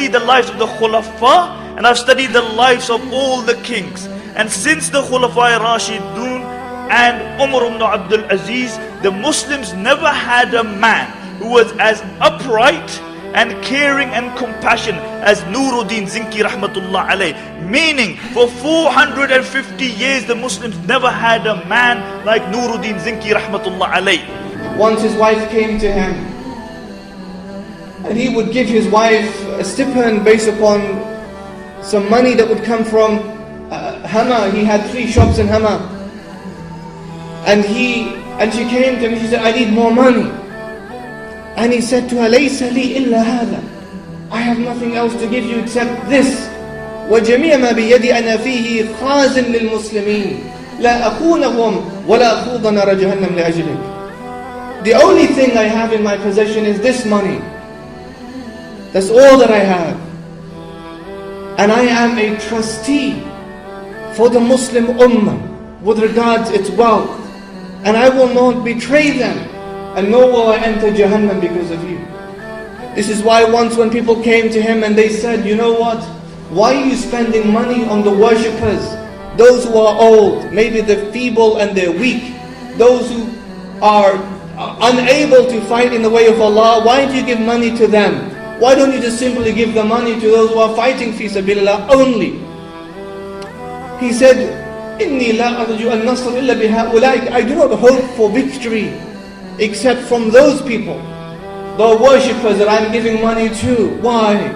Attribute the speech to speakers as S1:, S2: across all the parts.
S1: studied the lives of the Khulafa, and I've studied the lives of all the kings. And since the Khulafa Rashidun and Umar ibn Abdul Aziz, the Muslims never had a man who was as upright and caring and compassionate as Nuruddin Zinki rahmatullah alayh. Meaning, for 450 years the Muslims never had a man like Nuruddin Zinki rahmatullah alayh.
S2: Once his wife came to him, and he would give his wife a stipend based upon some money that would come from Hama. He had 3 shops in Hama, and she came to him and she said, I need more money. And he said to her, لَيْسَ لِي إِلَّا هَذَا, I have nothing else to give you except this. وَجَمِيعَ مَا بِيَدِي أَنَا فِيهِ خَازٍ لِلْمُسْلِمِينَ لَا أَخُونَهُمْ وَلَا أَخُوضَ نَارَ جَهَنَّمْ لِأَجْلِكَ. The only thing I have in my possession is this money. That's all that I have. And I am a trustee for the Muslim Ummah with regards its wealth. And I will not betray them, and nor will I enter Jahannam because of you. This is why once when people came to him and they said, you know what? Why are you spending money on the worshippers? Those who are old, maybe they're feeble and they're weak. Those who are unable to fight in the way of Allah, why do you give money to them? Why don't you just simply give the money to those who are fighting fi sabilillah only? He said, إِنِّي لَا أَرْجُو النَّصْرَ إِلَّا بِهَؤُلَاءِ. I do not hope for victory except from those people, the worshippers that I'm giving money to. Why?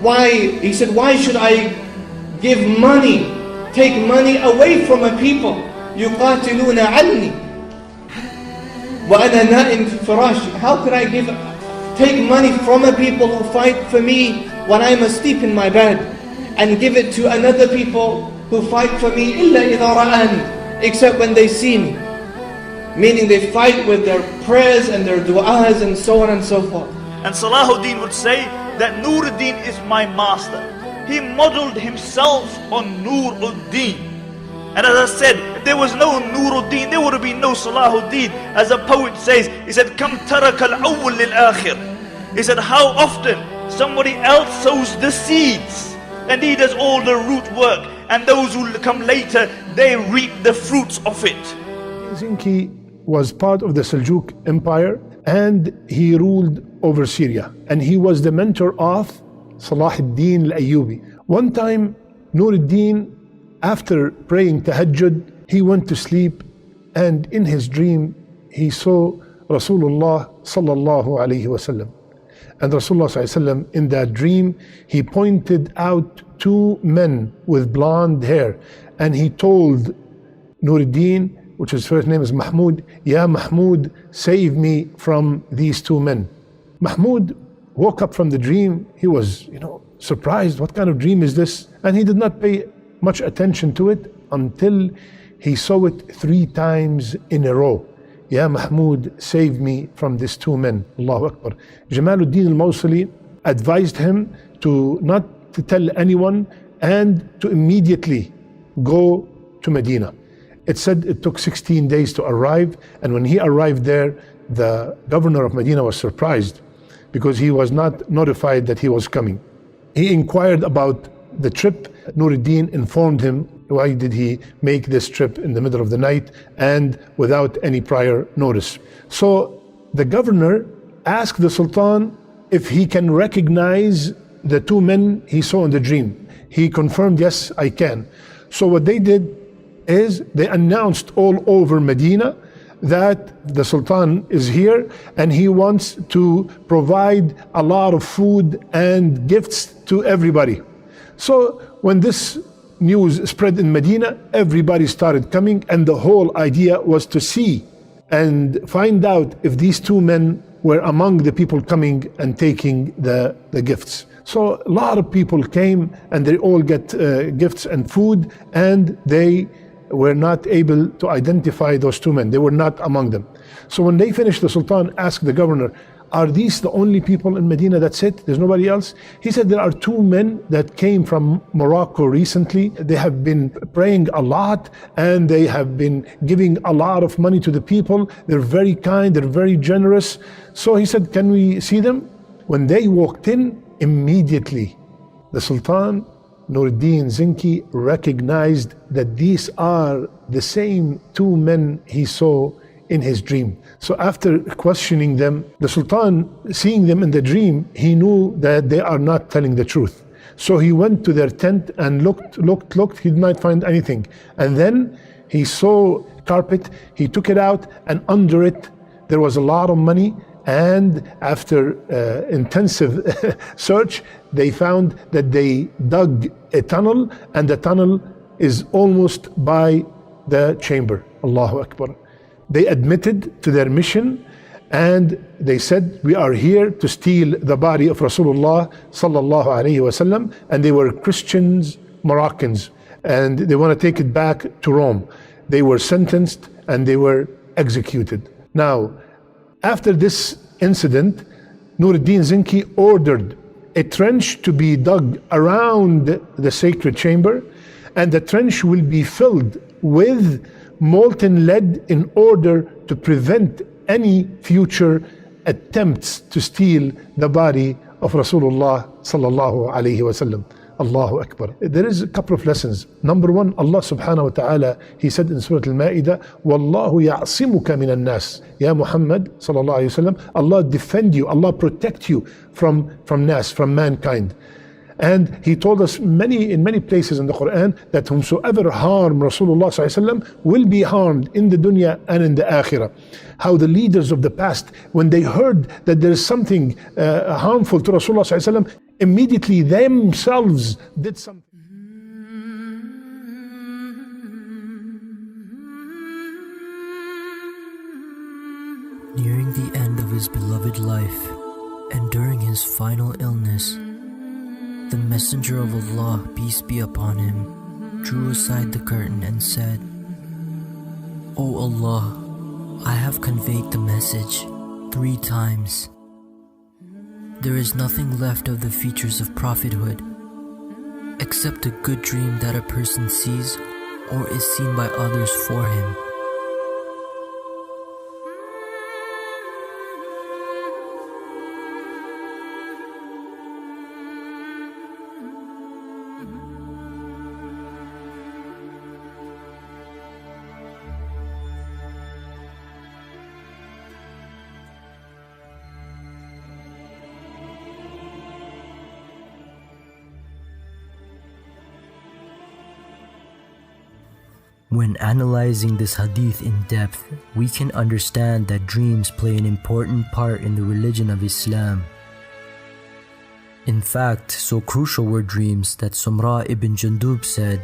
S2: Why? He said, why should I give money, take money away from a people? يُقَاتِلُونَ عَنِّي وَأَنَا نَائِمْ فِي فِرَاشِي. How could I take money from a people who fight for me when I'm asleep in my bed, and give it to another people who fight for me إِلَّا إِذَا رَأَنِ, except when they see me? Meaning they fight with their prayers and their du'as and so on and so forth.
S1: And Salahuddin would say that Nuruddin is my master. He modeled himself on Nuruddin. And as I said, if there was no Nuruddin, there would have been no Salahuddin. As a poet says, he said, Kam taraka al-awwal lil-akhir. He said, how often somebody else sows the seeds and he does all the root work, and those who come later, they reap the fruits of it.
S3: Zinki was part of the Seljuk Empire, and he ruled over Syria, and he was the mentor of Salah ad-Din al-Ayyubi. One time, Nuruddin, after praying Tahajjud, he went to sleep, and in his dream he saw Rasulullah sallallahu alayhi wasallam. And Rasulullah sallallahu alayhi wasallam, in that dream, he pointed out 2 men with blonde hair, and he told Nuruddin, which his first name is Mahmud, Ya Mahmud, save me from these 2 men. Mahmud woke up from the dream. He was, surprised. What kind of dream is this? And he did not pay much attention to it until he saw it 3 times in a row. Ya Mahmud, save me from these 2 men. Allahu Akbar. Jamaluddin al-Mawsili advised him to not to tell anyone and to immediately go to Medina. It said it took 16 days to arrive, and when he arrived there, the governor of Medina was surprised because he was not notified that he was coming. He inquired about the trip. Nuruddin informed him why did he make this trip in the middle of the night and without any prior notice. So the governor asked the Sultan if he can recognize the 2 men he saw in the dream. He confirmed, yes, I can. So what they did is they announced all over Medina that the Sultan is here and he wants to provide a lot of food and gifts to everybody. So when this news spread in Medina, everybody started coming, and the whole idea was to see and find out if these 2 men were among the people coming and taking the gifts. So a lot of people came and they all get gifts and food, and they were not able to identify those 2 men. They were not among them. So when they finished, the Sultan asked the governor, are these the only people in Medina? That's it? There's nobody else? He said there are 2 men that came from Morocco recently. They have been praying a lot and they have been giving a lot of money to the people. They're very kind, they're very generous. So he said, can we see them? When they walked in, Immediately, the Sultan Nuruddin Zinki recognized that these are the same two men he saw in his dream. So after questioning them, the Sultan, seeing them in the dream, he knew that they are not telling the truth. So he went to their tent and looked, he did not find anything. And then he saw carpet, he took it out, and under it there was a lot of money. And after intensive search, they found that they dug a tunnel, and the tunnel is almost by the chamber. Allahu Akbar. They admitted to their mission, and they said, we are here to steal the body of Rasulullah sallallahu alaihi wasallam. And they were Christians, Moroccans, and they want to take it back to Rome. They were sentenced and they were executed. Now, after this incident, Nuruddin Zinki ordered a trench to be dug around the sacred chamber, and the trench will be filled with molten lead in order to prevent any future attempts to steal the body of Rasulullah sallallahu alaihi wasallam. Allahu Akbar. There is a couple of lessons. Number one, Allah subhanahu wa ta'ala, He said in Surah Al-Ma'idah, وَاللَّهُ يَعْصِمُكَ مِنَ النَّاسِ. Ya Muhammad sallallahu alayhi wa sallam, Allah defend you, Allah protect you from nas, from mankind. And He told us in many places in the Quran that whomsoever harm Rasulullah sallallahu alayhi wa sallam will be harmed in the dunya and in the akhirah. How the leaders of the past, when they heard that there is something harmful to Rasulullah sallallahu alayhi wa sallam, immediately themselves did something.
S4: Nearing the end of his beloved life and during his final illness, the Messenger of Allah, peace be upon him, drew aside the curtain and said, O Allah, I have conveyed the message 3 times. There is nothing left of the features of prophethood except a good dream that a person sees or is seen by others for him. When analyzing this hadith in depth, we can understand that dreams play an important part in the religion of Islam. In fact, so crucial were dreams that Sumra ibn Jundub said,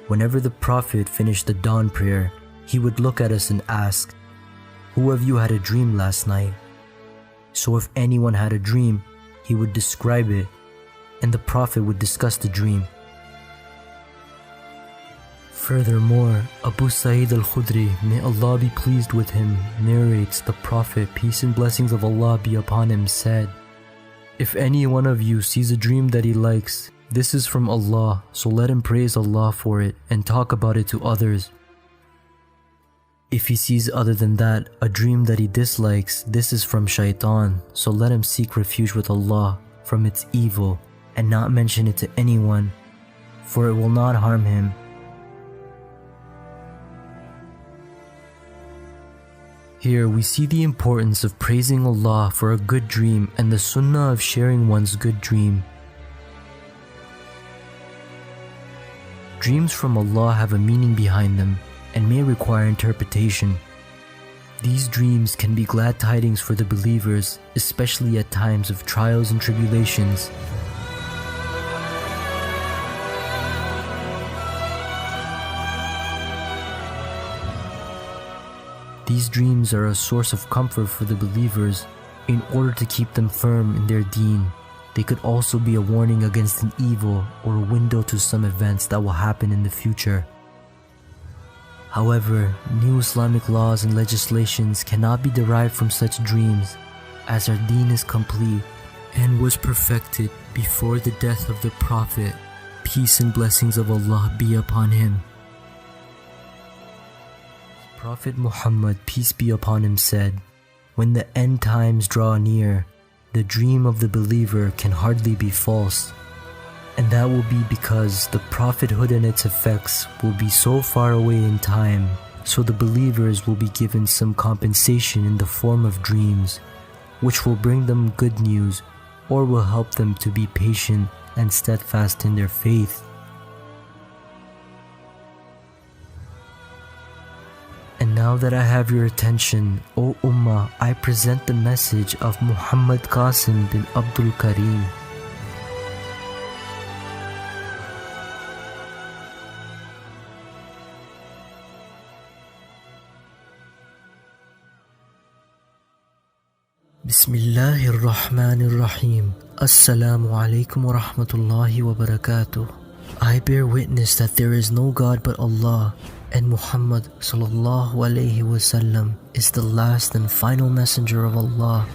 S4: whenever the Prophet finished the dawn prayer, he would look at us and ask, who of you had a dream last night? So if anyone had a dream, he would describe it, and the Prophet would discuss the dream. Furthermore, Abu Sa'id al-Khudri, may Allah be pleased with him, narrates the Prophet, peace and blessings of Allah be upon him, said, if any one of you sees a dream that he likes, this is from Allah, so let him praise Allah for it and talk about it to others. If he sees other than that, a dream that he dislikes, this is from Shaitan, so let him seek refuge with Allah from its evil and not mention it to anyone, for it will not harm him. Here we see the importance of praising Allah for a good dream and the sunnah of sharing one's good dream. Dreams from Allah have a meaning behind them and may require interpretation. These dreams can be glad tidings for the believers, especially at times of trials and tribulations. These dreams are a source of comfort for the believers in order to keep them firm in their deen. They could also be a warning against an evil or a window to some events that will happen in the future. However, new Islamic laws and legislations cannot be derived from such dreams, as our deen is complete and was perfected before the death of the Prophet, peace and blessings of Allah be upon him. Prophet Muhammad, peace be upon him, said, when the end times draw near, the dream of the believer can hardly be false. And that will be because the prophethood and its effects will be so far away in time, so the believers will be given some compensation in the form of dreams, which will bring them good news or will help them to be patient and steadfast in their faith. And now that I have your attention, O Ummah, I present the message of Muhammad Qasim bin Abdul Karim. Bismillahir Rahmanir Rahim. AssalamiAlykum wa rahmatullahi wa barakatuh. I bear witness that there is no God but Allah, and Muhammad sallallahu alayhi wasallam is the last and final messenger of Allah.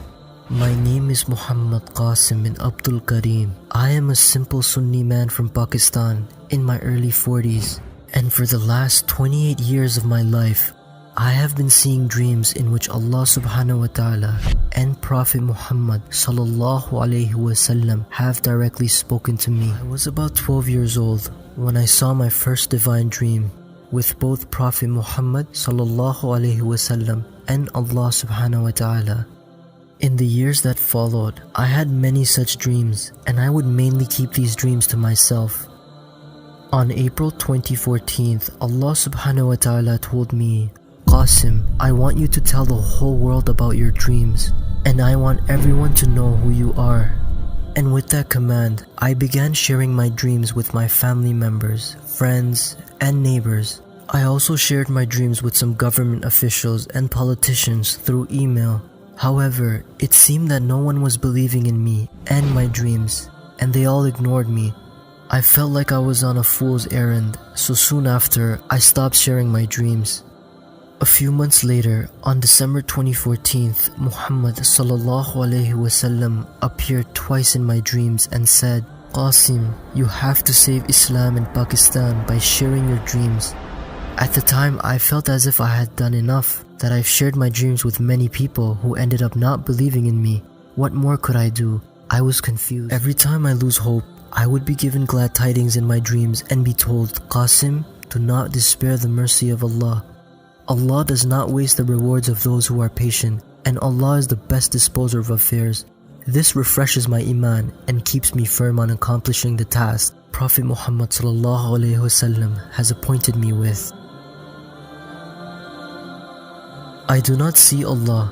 S4: My name is Muhammad Qasim bin Abdul Karim. I am a simple Sunni man from Pakistan in my early 40s, and for the last 28 years of my life, I have been seeing dreams in which Allah subhanahu wa ta'ala and Prophet Muhammad sallallahu alayhi wasallam have directly spoken to me. I was about 12 years old when I saw my first divine dream with both Prophet Muhammad sallallahu alayhi wasallam and Allah subhanahu wa ta'ala. In the years that followed, I had many such dreams, and I would mainly keep these dreams to myself. On April 2014, Allah subhanahu wa ta'ala told me, Qasim, I want you to tell the whole world about your dreams, and I want everyone to know who you are. And with that command, I began sharing my dreams with my family members, friends, and neighbors. I also shared my dreams with some government officials and politicians through email. However, it seemed that no one was believing in me and my dreams, and they all ignored me. I felt like I was on a fool's errand, so soon after, I stopped sharing my dreams. A few months later, on December 2014, Muhammad sallallahu alayhi wasallam appeared twice in my dreams and said, Qasim, you have to save Islam in Pakistan by sharing your dreams. At the time, I felt as if I had done enough, that I've shared my dreams with many people who ended up not believing in me. What more could I do? I was confused. Every time I lose hope, I would be given glad tidings in my dreams and be told, Qasim, do not despair the mercy of Allah. Allah does not waste the rewards of those who are patient, and Allah is the best disposer of affairs. This refreshes my iman and keeps me firm on accomplishing the task Prophet Muhammad sallallahu alaihi wasallam has appointed me with. I do not see Allah.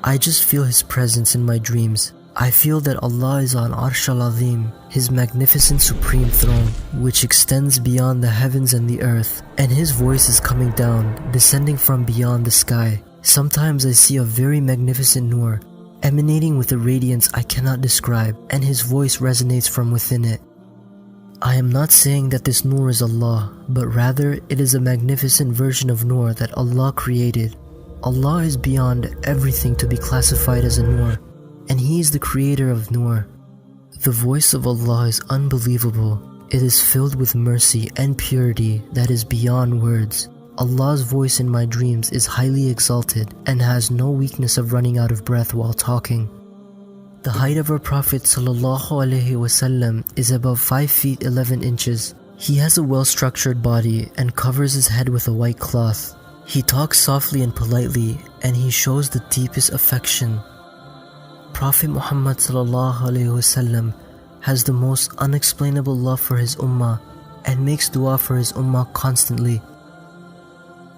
S4: I just feel His presence in my dreams. I feel that Allah is on Arsh al-Azim, His magnificent supreme throne, which extends beyond the heavens and the earth, and His voice is coming down, descending from beyond the sky. Sometimes I see a very magnificent nur, emanating with a radiance I cannot describe, and His voice resonates from within it. I am not saying that this nur is Allah, but rather it is a magnificent version of nur that Allah created. Allah is beyond everything to be classified as a nur, and He is the creator of nur. The voice of Allah is unbelievable. It is filled with mercy and purity that is beyond words. Allah's voice in my dreams is highly exalted and has no weakness of running out of breath while talking. The height of our Prophet sallallahu alaihi wasallam is above 5 feet 11 inches. He has a well-structured body and covers his head with a white cloth. He talks softly and politely, and he shows the deepest affection. Prophet Muhammad sallallahu alaihi wasallam has the most unexplainable love for his ummah and makes dua for his ummah constantly.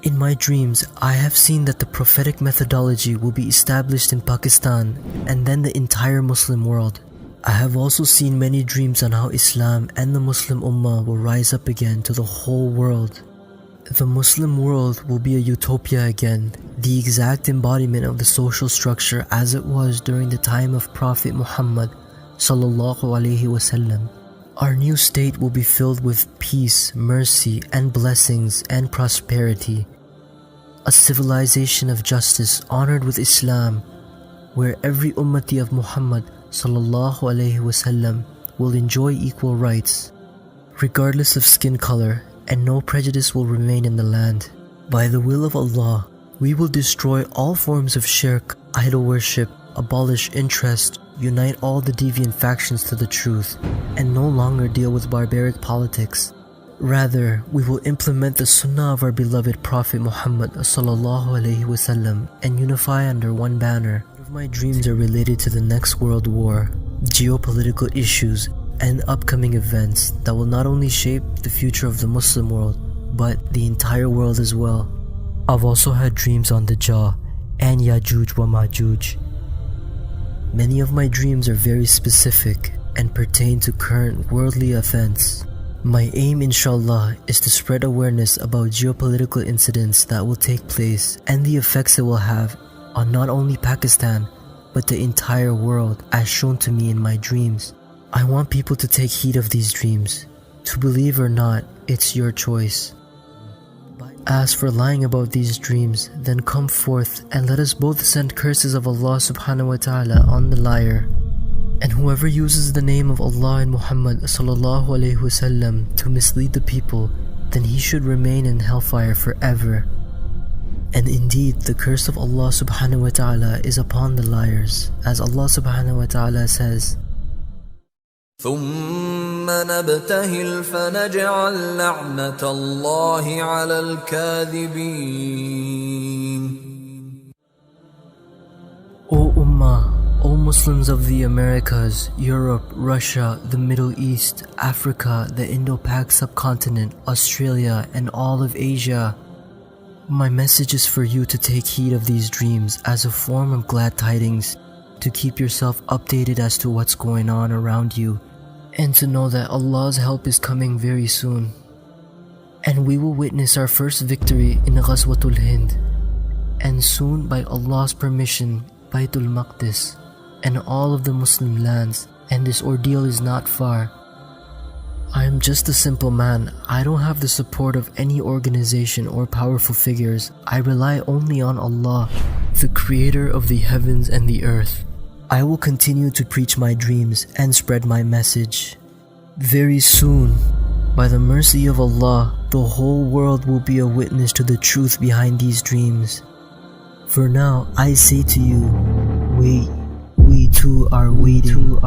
S4: In my dreams, I have seen that the prophetic methodology will be established in Pakistan and then the entire Muslim world. I have also seen many dreams on how Islam and the Muslim Ummah will rise up again to the whole world. The Muslim world will be a utopia again, the exact embodiment of the social structure as it was during the time of Prophet Muhammad sallallahu alaihi wasallam. Our new state will be filled with peace, mercy, and blessings and prosperity. A civilization of justice honored with Islam, where every ummati of Muhammad sallallahu alaihi wasallam will enjoy equal rights, regardless of skin color, and no prejudice will remain in the land. By the will of Allah, we will destroy all forms of shirk, idol worship, abolish interest, unite all the deviant factions to the truth, and no longer deal with barbaric politics. Rather, we will implement the sunnah of our beloved Prophet Muhammad ﷺ and unify under one banner. My dreams are related to the next world war, geopolitical issues, and upcoming events that will not only shape the future of the Muslim world, but the entire world as well. I've also had dreams on Dajjal and Yajuj wa Majuj. Many of my dreams are very specific and pertain to current worldly events. My aim, InshaAllah, is to spread awareness about geopolitical incidents that will take place and the effects it will have on not only Pakistan, but the entire world, as shown to me in my dreams. I want people to take heed of these dreams. To believe or not, it's your choice. As for lying about these dreams, then come forth and let us both send curses of Allah subhanahu wa ta'ala on the liar. And whoever uses the name of Allah and Muhammad sallallahu alaihi wasallam to mislead the people, then he should remain in hellfire forever. And indeed, the curse of Allah subhanahu wa ta'ala is upon the liars, as Allah subhanahu wa ta'ala says,
S5: ثم نبتهل فنجعل لعنة الله على الكاذبين.
S4: O Ummah, O Muslims of the Americas, Europe, Russia, the Middle East, Africa, the Indo-Pak subcontinent, Australia, and all of Asia, my message is for you to take heed of these dreams as a form of glad tidings, to keep yourself updated as to what's going on around you, and to know that Allah's help is coming very soon. And we will witness our first victory in Gazwahind, and soon, by Allah's permission, Baytul Maqdis, and all of the Muslim lands, and this ordeal is not far. I am just a simple man. I don't have the support of any organization or powerful figures. I rely only on Allah, the creator of the heavens and the earth. I will continue to preach my dreams and spread my message. Very soon, by the mercy of Allah, the whole world will be a witness to the truth behind these dreams. For now, I say to you, wait. We too are waiting.